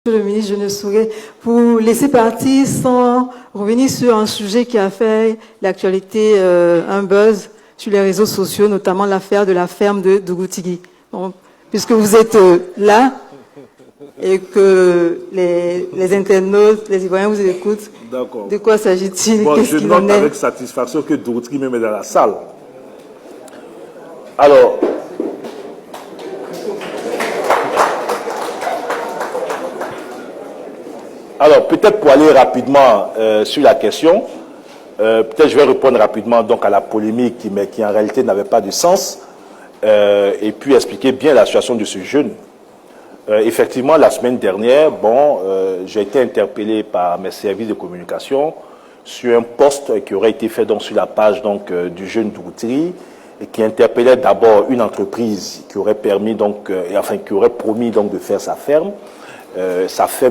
Monsieur le ministre, je ne saurais vous laisser partir sans revenir sur un sujet qui a fait l'actualité, un buzz sur les réseaux sociaux, notamment l'affaire de la ferme de Dougoutigui. Bon, puisque vous êtes là et que les internautes, les Ivoiriens vous écoutent, de quoi s'agit-il? Bon, je note avec satisfaction que Dougoutigui même est dans la salle. Alors, peut-être pour aller rapidement sur la question, peut-être je vais répondre rapidement donc à la polémique qui en réalité n'avait pas de sens, et puis expliquer bien la situation de ce jeune. Effectivement, la semaine dernière, j'ai été interpellé par mes services de communication sur un post qui aurait été fait donc sur la page donc du jeune Dougoutigui, et qui interpellait d'abord une entreprise qui aurait permis donc, qui aurait promis donc de faire sa ferme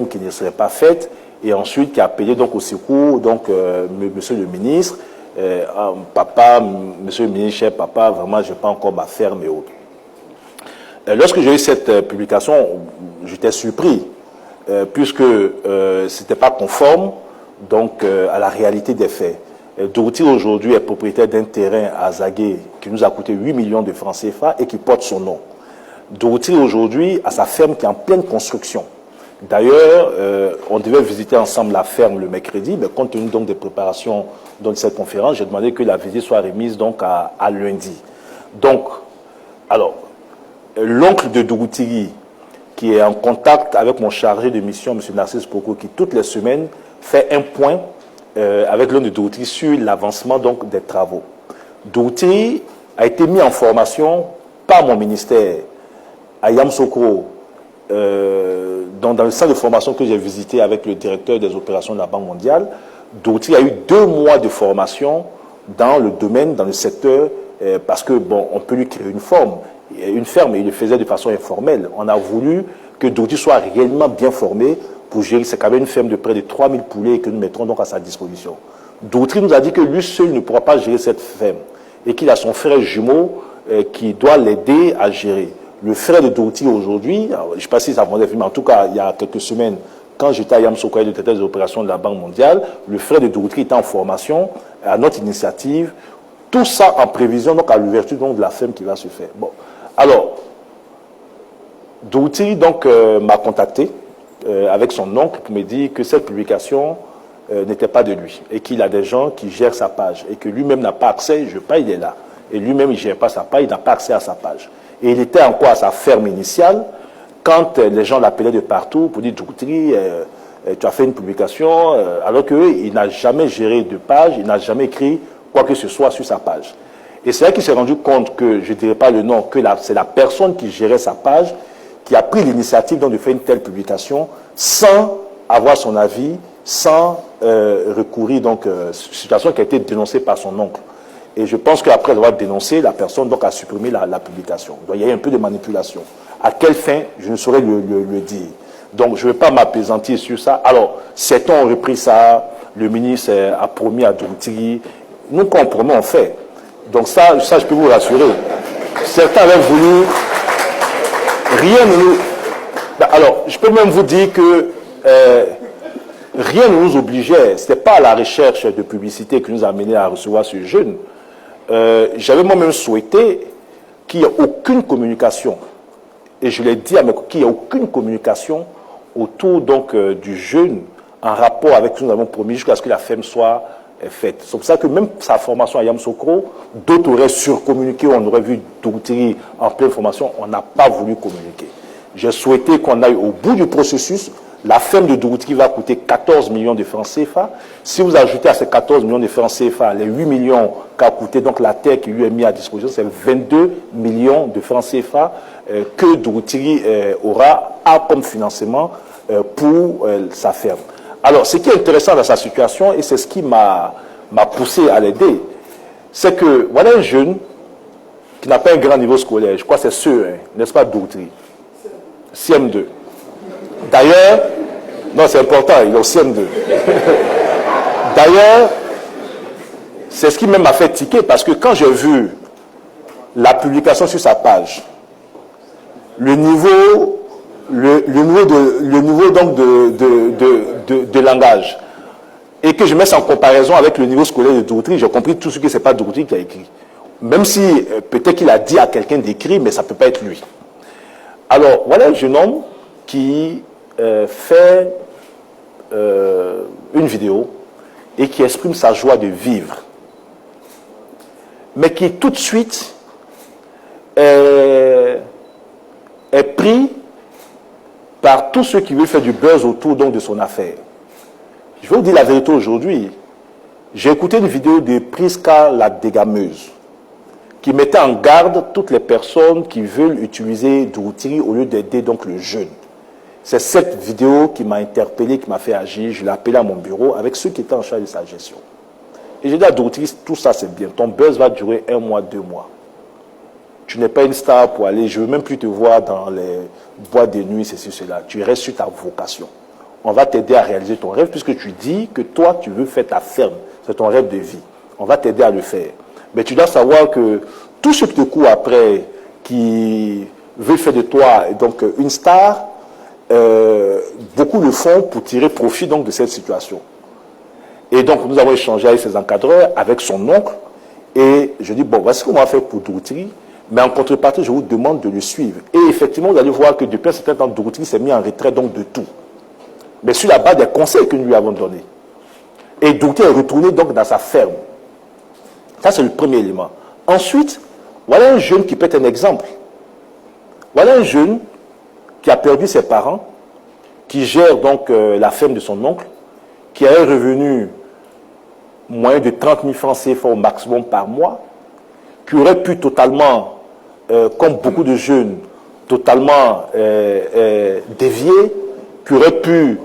qui ne serait pas faite, et ensuite qui a appelé donc au secours donc monsieur le ministre, papa, monsieur le ministre, cher papa, vraiment je n'ai pas encore ma ferme et autres. Lorsque j'ai eu cette publication, j'étais surpris, puisque c'était pas conforme donc à la réalité des faits. Dougoutigui aujourd'hui est propriétaire d'un terrain à Zagué qui nous a coûté 8 millions de francs CFA et qui porte son nom. Dougoutigui aujourd'hui a sa ferme qui est en pleine construction. D'ailleurs, on devait visiter ensemble la ferme le mercredi, mais compte tenu donc des préparations de cette conférence, j'ai demandé que la visite soit remise donc à lundi. Donc, alors, l'oncle de Dougoutigui, qui est en contact avec mon chargé de mission, M. Narcisse Poko, qui toutes les semaines fait un point avec l'oncle de Dougoutigui sur l'avancement donc des travaux. Dougoutigui a été mis en formation par mon ministère à Yamoussoukro, dans le centre de formation que j'ai visité avec le directeur des opérations de la Banque mondiale. Dougoutigui a eu 2 mois de formation dans le domaine, dans le secteur, parce que, on peut lui créer une ferme, et il le faisait de façon informelle. On a voulu que Dougoutigui soit réellement bien formé pour gérer. C'est quand même une ferme de près de 3000 poulets que nous mettrons donc à sa disposition. Dougoutigui nous a dit que lui seul ne pourra pas gérer cette ferme, et qu'il a son frère jumeau qui doit l'aider à gérer. Le frère de Dougoutigui aujourd'hui, je ne sais pas si ça vous a vu, mais en tout cas, il y a quelques semaines, quand j'étais à Yamoussoukro, le directeur des opérations de la Banque mondiale, le frère de Dougoutigui était en formation à notre initiative. Tout ça en prévision donc à l'ouverture donc de la ferme qui va se faire. Bon, alors, Dougoutigui donc m'a contacté avec son oncle pour me dire que cette publication n'était pas de lui et qu'il a des gens qui gèrent sa page et que lui-même n'a pas accès. Je ne sais pas, il est là. Et lui-même, il ne gère pas sa page, il n'a pas accès à sa page. Et il était encore à sa ferme initiale quand les gens l'appelaient de partout pour dire Dougoutigui, tu as fait une publication, alors qu'il n'a jamais géré de page, il n'a jamais écrit quoi que ce soit sur sa page. Et c'est là qu'il s'est rendu compte que, je ne dirais pas le nom, que c'est la personne qui gérait sa page qui a pris l'initiative de faire une telle publication sans avoir son avis, sans recourir, donc, situation qui a été dénoncée par son oncle. Et je pense qu'après avoir dénoncé, la personne donc a supprimé la publication. Donc il y a eu un peu de manipulation. À quelle fin, je ne saurais le dire. Donc je ne vais pas m'apaisantir sur ça. Alors, certains ont repris ça, le ministre a promis à Dougoutigui. Nous, quand on promet, on fait. Donc ça, je peux vous rassurer. Certains avaient voulu... Rien ne nous... Alors, je peux même vous dire que rien ne nous obligeait. Ce n'était pas la recherche de publicité qui nous a amené à recevoir ce jeune. J'avais moi-même souhaité qu'il n'y ait aucune communication, et je l'ai dit à mes collègues, qu'il n'y ait aucune communication autour donc du jeune en rapport avec ce que nous avons promis jusqu'à ce que la ferme soit faite. C'est pour ça que même sa formation à Yamoussoukro, d'autres auraient surcommuniqué, on aurait vu Dougoutigui en pleine formation, on n'a pas voulu communiquer. J'ai souhaité qu'on aille au bout du processus. La ferme de Dougoutigui va coûter 14 millions de francs CFA. Si vous ajoutez à ces 14 millions de francs CFA les 8 millions qu'a coûté donc la terre qui lui est mise à disposition, c'est 22 millions de francs CFA que Dougoutigui aura comme financement pour sa ferme. Alors, ce qui est intéressant dans sa situation, et c'est ce qui m'a poussé à l'aider, c'est que voilà un jeune qui n'a pas un grand niveau scolaire, je crois que c'est CE1, n'est-ce pas Dougoutigui? CM2. D'ailleurs, non, c'est important, il est au CM2. D'ailleurs, c'est ce qui même m'a fait tiquer, parce que quand j'ai vu la publication sur sa page, le niveau niveau donc de langage, et que je mets ça en comparaison avec le niveau scolaire de Dourtri, j'ai compris tout ce que c'est pas Dourtri qui a écrit. Même si peut-être qu'il a dit à quelqu'un d'écrire, mais ça ne peut pas être lui. Alors, voilà un jeune homme qui fait une vidéo et qui exprime sa joie de vivre, mais qui tout de suite est pris par tous ceux qui veulent faire du buzz autour donc, de son affaire. Je vais vous dire la vérité aujourd'hui. J'ai écouté une vidéo de Priska la dégameuse qui mettait en garde toutes les personnes qui veulent utiliser Dourtri au lieu d'aider donc le jeune. C'est cette vidéo qui m'a interpellé, qui m'a fait agir. Je l'ai appelé à mon bureau avec ceux qui étaient en charge de sa gestion. Et j'ai dit à Dourtri, tout ça c'est bien. Ton buzz va durer 1 mois, 2 mois. Tu n'es pas une star pour aller, je ne veux même plus te voir dans les boîtes de nuit, ceci, cela. Tu restes sur ta vocation. On va t'aider à réaliser ton rêve puisque tu dis que toi, tu veux faire ta ferme. C'est ton rêve de vie. On va t'aider à le faire. Mais tu dois savoir que tous ceux qui te courent après, qui veulent faire de toi donc, une star, beaucoup le font pour tirer profit donc, de cette situation. Et donc, nous avons échangé avec ses encadreurs, avec son oncle, et je dis, bon, voici ce qu'on va faire pour Dourtri, mais en contrepartie, je vous demande de le suivre. Et effectivement, vous allez voir que depuis un certain temps, Dourtri s'est mis en retrait donc, de tout. Mais sur la base des conseils que nous lui avons donnés. Et Dourtri est retourné donc dans sa ferme. Ça, c'est le premier élément. Ensuite, voilà un jeune qui peut être un exemple. Voilà un jeune qui a perdu ses parents, qui gère donc la ferme de son oncle, qui a un revenu moyen de 30 000 francs CFA au maximum par mois, qui aurait pu totalement, comme beaucoup de jeunes, totalement dévier, qui aurait pu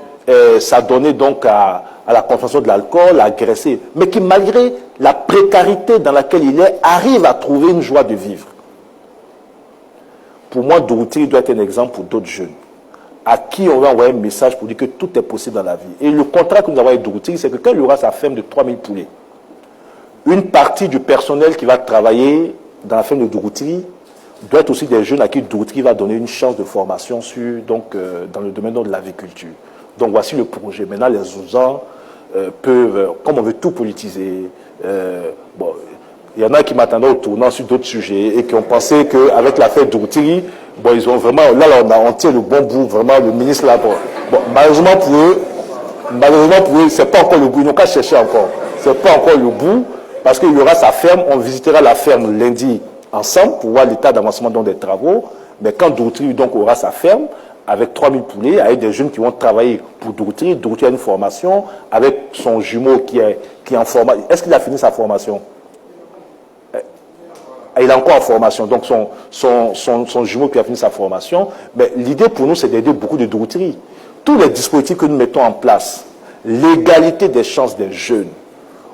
s'adonner donc à la consommation de l'alcool, à agresser, mais qui malgré la précarité dans laquelle il est, arrive à trouver une joie de vivre. Pour moi, Dourtri doit être un exemple pour d'autres jeunes, à qui on va envoyer un message pour dire que tout est possible dans la vie. Et le contrat que nous avons avec Dourtri, c'est que quand il aura sa ferme de 3000 poulets, une partie du personnel qui va travailler dans la ferme de Dourtri doit être aussi des jeunes à qui Dourtri va donner une chance de formation dans le domaine de l'aviculture. Donc voici le projet. Maintenant, les Zouzans peuvent, comme on veut tout politiser, bon, il y en a qui m'attendaient au tournant sur d'autres sujets et qui ont pensé qu'avec l'affaire Dourtri, bon, ils ont vraiment, on tient le bon bout, vraiment, le ministre là. Bon, malheureusement pour eux, c'est pas encore le bout, ils n'ont qu'à chercher encore. C'est pas encore le bout, parce qu'il y aura sa ferme, on visitera la ferme lundi ensemble pour voir l'état d'avancement des travaux. Mais quand Dourtri donc aura sa ferme, avec 3000 poulets, avec des jeunes qui vont travailler pour Dourtri, Dourtri a une formation, avec son jumeau qui est en formation. Est-ce qu'il a fini sa formation? Il est encore en formation, donc son jumeau qui a fini sa formation. Mais l'idée pour nous, c'est d'aider beaucoup de Dourtri. Tous les dispositifs que nous mettons en place, l'égalité des chances des jeunes,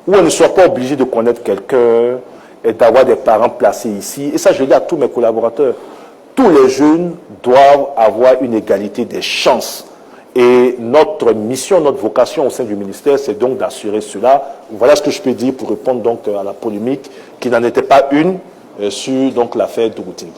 où on ne soit pas obligé de connaître quelqu'un et d'avoir des parents placés ici. Et ça, je le dis à tous mes collaborateurs. Tous les jeunes doivent avoir une égalité des chances. Et notre mission, notre vocation au sein du ministère, c'est donc d'assurer cela. Voilà ce que je peux dire pour répondre donc à la polémique, qui n'en était pas une, sur donc l'affaire Dourtri.